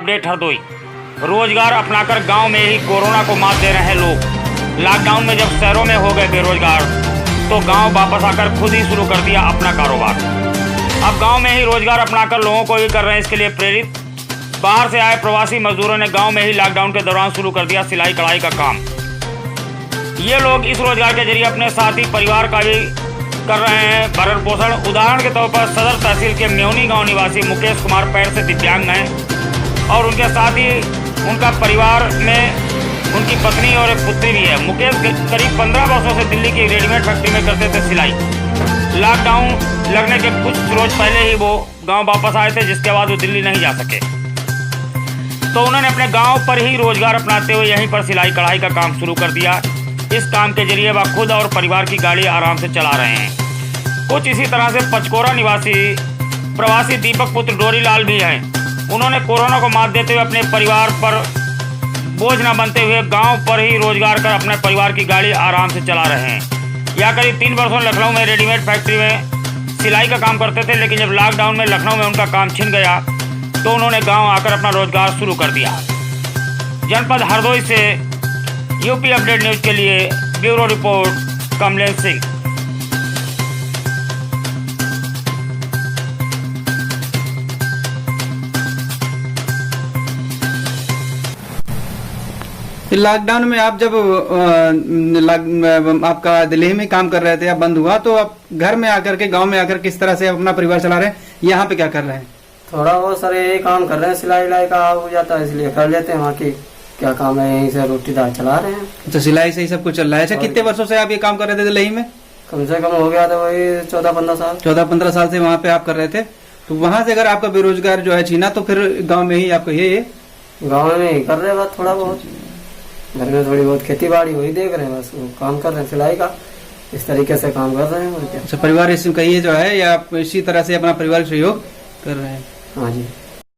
Update Hardoi. रोजगार अपनाकर गांव में ही कोरोना को मात दे रहे लोग। लॉकडाउन में जब शहरों में हो गए बेरोजगार तो गांव वापस आकर खुद ही शुरू कर दिया अपना कारोबार। अब गांव में ही रोजगार अपनाकर लोगों को भी कर रहे हैं इसके लिए प्रेरित। बाहर से आए प्रवासी मजदूरों ने गांव में ही लॉकडाउन के दौरान शुरू कर दिया सिलाई कढ़ाई का काम। ये लोग इस रोजगार के जरिए अपने साथी परिवार का भी कर रहे हैं भरण पोषण। उदाहरण के तौर पर सदर तहसील के मेवनी गांव निवासी मुकेश कुमार पैर से दिव्यांग हैं और उनके साथ ही उनका परिवार में उनकी पत्नी और एक पुत्री भी है। मुकेश करीब 15 वर्षों से दिल्ली की रेडीमेड फैक्ट्री में करते थे सिलाई। लॉकडाउन लगने के कुछ रोज पहले ही वो गांव वापस आए थे, जिसके बाद वो दिल्ली नहीं जा सके, तो उन्होंने अपने गांव पर ही रोजगार अपनाते हुए यहीं पर सिलाई कढ़ाई का काम शुरू कर दिया। इस काम के जरिए वह खुद और परिवार की गाड़ी आराम से चला रहे हैं। कुछ इसी तरह से पचकोरा निवासी प्रवासी दीपक पुत्र डोरीलाल भी हैं। उन्होंने कोरोना को मात देते हुए अपने परिवार पर बोझ न बनते हुए गांव पर ही रोजगार कर अपने परिवार की गाड़ी आराम से चला रहे हैं। यह करीब 3 वर्षों लखनऊ में रेडीमेड फैक्ट्री में सिलाई का काम करते थे, लेकिन जब लॉकडाउन में लखनऊ में उनका काम छिन गया तो उन्होंने गाँव आकर अपना रोजगार शुरू कर दिया। जनपद हरदोई से यूपी अपडेट न्यूज के लिए bureau report Kamlesh Singh. Lockdown में आप जब आपका दिल्ली में काम कर रहे थे, आप बंद हुआ, तो आप घर में आकर के गांव में आकर किस तरह से अपना परिवार चला रहे हैं? यहाँ पे क्या कर रहे हैं? थोड़ा बहुत सर यही काम कर रहे हैं, सिलाई विलाई का हो जाता है इसलिए कर लेते हैं। वहाँ की क्या काम है, यहीं से रोटी दाल चला रहे हैं। तो सिलाई से ही सब कुछ चल रहा है। अच्छा, कितने वर्षों से आप ये काम कर रहे थे दिल्ली में? कम से कम हो गया था वही 14-15 साल। 14-15 साल से वहाँ पे आप कर रहे थे। तो वहाँ से अगर आपका बेरोजगार जो है छीना, तो फिर गाँव में ही आपको ये गाँव में ही कर रहे हैं, बस थोड़ा बहुत घर में थोड़ी बहुत खेती बाड़ी वही देख रहे हैं, बस वो काम कर रहे हैं सिलाई का। इस तरीके से काम कर रहे हैं। अच्छा, परिवार इसमें कहिए जो है, या आप इसी तरह से अपना परिवार सहयोग कर रहे हैं? हाँ जी।